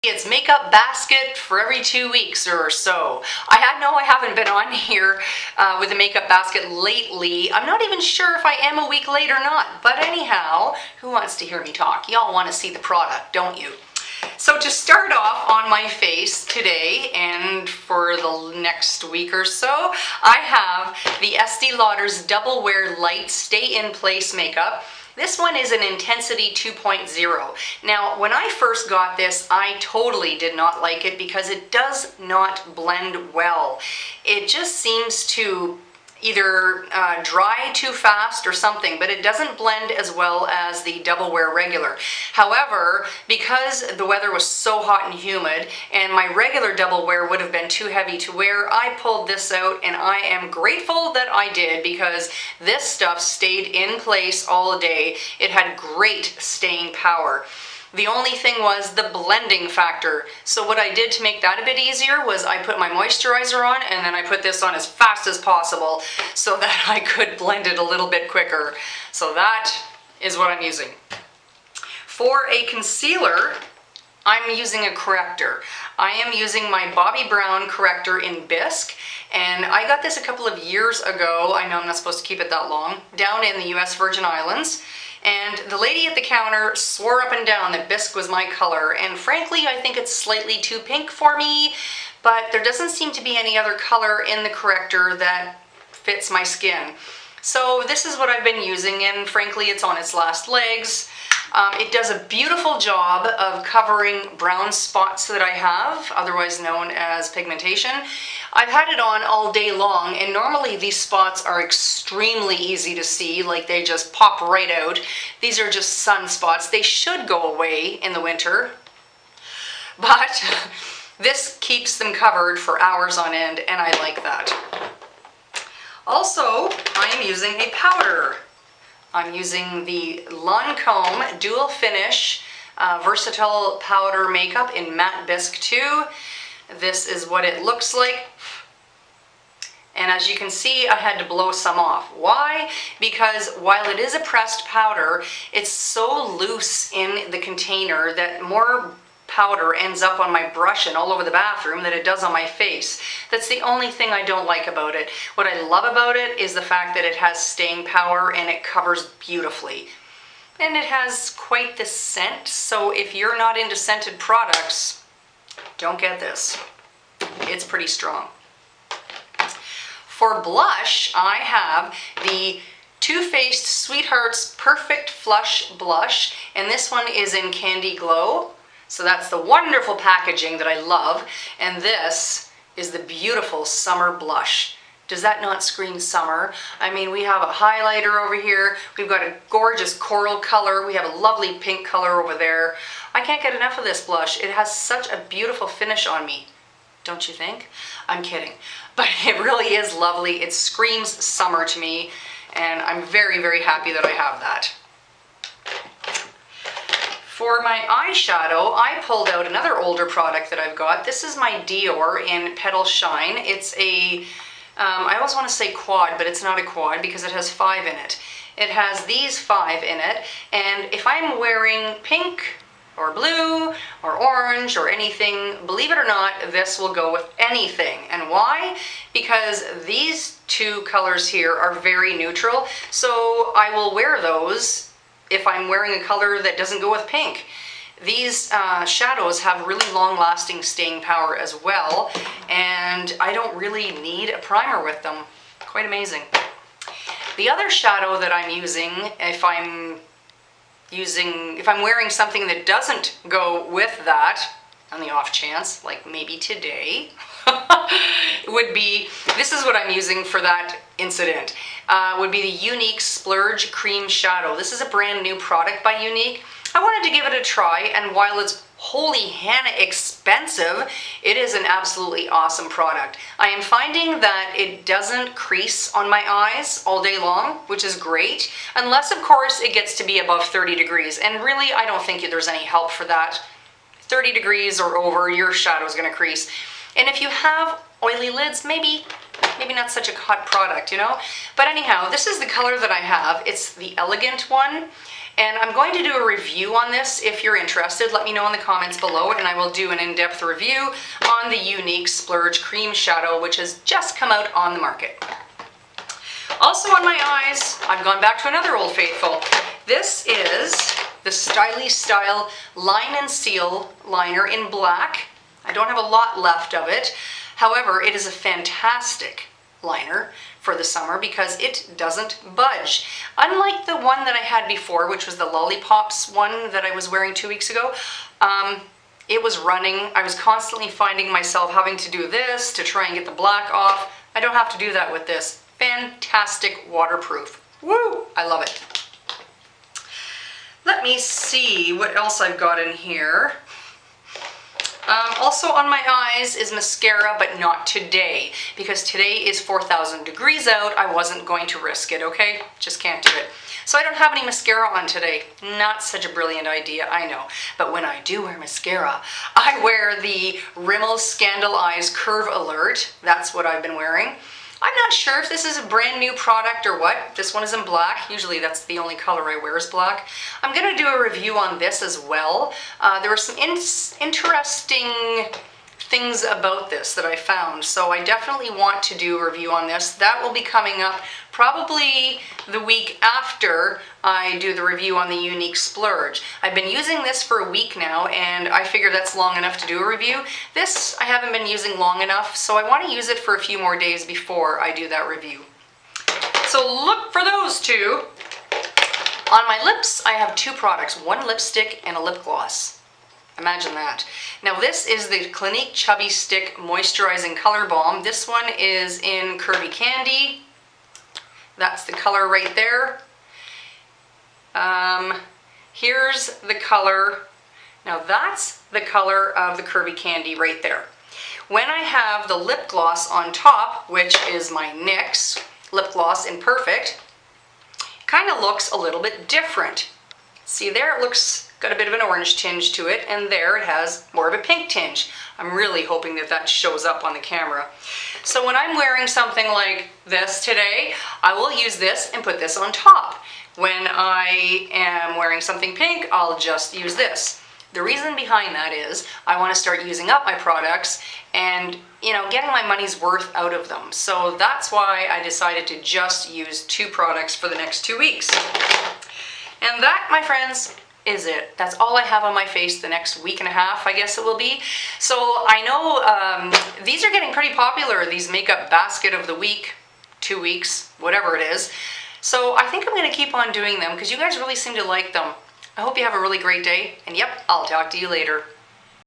It's makeup basket for every 2 weeks or so. I haven't been on here with a makeup basket lately. I'm not even sure if I am a week late or not. But anyhow, who wants to hear me talk? Y'all want to see the product, don't you? So to start off on my face today and for the next week or so, I have the Estee Lauder's Double Wear Light Stay in Place makeup. This one is an Intensity 2.0. Now, when I first got this, I totally did not like it because it does not blend well. It just seems to either dry too fast or something, but it doesn't blend as well as the Double Wear regular. However, because the weather was so hot and humid and my regular Double Wear would have been too heavy to wear, I pulled this out and I am grateful that I did because this stuff stayed in place all day. It had great staying power. The only thing was the blending factor. So what I did to make that a bit easier was I put my moisturizer on and then I put this on as fast as possible so that I could blend it a little bit quicker. So that is what I'm using. For a concealer, I'm using a corrector. I am using my Bobbi Brown corrector in Bisque, and I got this a couple of years ago. I know I'm not supposed to keep it that long, down in the US Virgin Islands. And the lady at the counter swore up and down that Bisque was my color, and frankly I think it's slightly too pink for me, but there doesn't seem to be any other color in the corrector that fits my skin. So this is what I've been using, and frankly it's on its last legs. It does a beautiful job of covering brown spots that I have, otherwise known as pigmentation. I've had it on all day long, and normally these spots are extremely easy to see, like they just pop right out. These are just sunspots. They should go away in the winter, but this keeps them covered for hours on end, and I like that. Also, I am using a powder. I'm using the Lancome Dual Finish Versatile Powder Makeup in Matte Bisque 2. This is what it looks like. And as you can see, I had to blow some off. Why? Because while it is a pressed powder, it's so loose in the container that more powder ends up on my brush and all over the bathroom than it does on my face. That's the only thing I don't like about it. What I love about it is the fact that it has staying power and it covers beautifully. And it has quite the scent, so if you're not into scented products, don't get this. It's pretty strong. For blush, I have the Too Faced Sweethearts Perfect Flush Blush, and this one is in Candy Glow. So that's the wonderful packaging that I love, and this is the beautiful summer blush. Does that not scream summer? I mean, we have a highlighter over here, we've got a gorgeous coral color, we have a lovely pink color over there. I can't get enough of this blush. It has such a beautiful finish on me. Don't you think? I'm kidding. But it really is lovely. It screams summer to me, and I'm very, very happy that I have that. For my eyeshadow, I pulled out another older product that I've got. This is my Dior in Petal Shine. It's a, I always want to say quad, but it's not a quad because it has 5 in it. It has these 5 in it, and if I'm wearing pink or blue or orange or anything, believe it or not, this will go with anything. And why? Because these 2 colors here are very neutral, so I will wear those if I'm wearing a color that doesn't go with pink. These shadows have really long-lasting staying power as well, and I don't really need a primer with them. Quite amazing. The other shadow that I'm using, if I'm wearing something that doesn't go with that, on the off chance, like maybe today, would be, this is what I'm using for that incident, would be the Unique Splurge Cream Shadow. This is a brand new product by Unique. I wanted to give it a try, and while it's holy Hannah expensive, it is an absolutely awesome product. I am finding that it doesn't crease on my eyes all day long, which is great, unless of course it gets to be above 30 degrees, and really I don't think there's any help for that. 30 degrees or over, your shadow is going to crease. And if you have oily lids, maybe not such a hot product, you know? But anyhow, this is the color that I have. It's the Elegant one, And I'm going to do a review on this. If you're interested, let me know in the comments below, and I will do an in-depth review on the Unique Splurge Cream Shadow, which has just come out on the market. Also on my eyes, I've gone back to another old faithful. This is the Stylish Style Line and Seal liner in black. I don't have a lot left of it. However, it is a fantastic liner for the summer because it doesn't budge. Unlike the one that I had before, which was the Lollipops one that I was wearing 2 weeks ago, it was running. I was constantly finding myself having to do this to try and get the black off. I don't have to do that with this. Fantastic waterproof. Woo! I love it. Let me see what else I've got in here. Also on my eyes is mascara, but not today, because today is 4,000 degrees out. I wasn't going to risk it, okay? Just can't do it. So I don't have any mascara on today. Not such a brilliant idea, I know. But when I do wear mascara, I wear the Rimmel Scandal Eyes Curve Alert. That's what I've been wearing. I'm not sure if this is a brand new product or what. This one is in black. Usually that's the only color I wear is black. I'm going to do a review on this as well. There were some interesting things about this that I found, so I definitely want to do a review on this. That will be coming up probably the week after I do the review on the Unique Splurge. I've been using this for a week now, and I figure that's long enough to do a review. This I haven't been using long enough, so I want to use it for a few more days before I do that review. So look for those two. On my lips, I have two products, one lipstick and a lip gloss. Imagine that. Now this is the Clinique Chubby Stick Moisturizing Color Balm. This one is in Curvy Candy. That's the color right there. Here's the color. Now that's the color of the Curvy Candy right there. When I have the lip gloss on top, which is my NYX lip gloss in Perfect, kind of looks a little bit different. See there, it looks got a bit of an orange tinge to it, and there it has more of a pink tinge. I'm really hoping that that shows up on the camera. So when I'm wearing something like this today, I will use this and put this on top. When I am wearing something pink, I'll just use this. The reason behind that is I want to start using up my products and, you know, getting my money's worth out of them. So that's why I decided to just use two products for the next 2 weeks. And that, my friends, is it. That's all I have on my face the next week and a half, I guess it will be. So I know these are getting pretty popular, these makeup basket of the week, 2 weeks, whatever it is. So I think I'm going to keep on doing them because you guys really seem to like them. I hope you have a really great day, and yep, I'll talk to you later.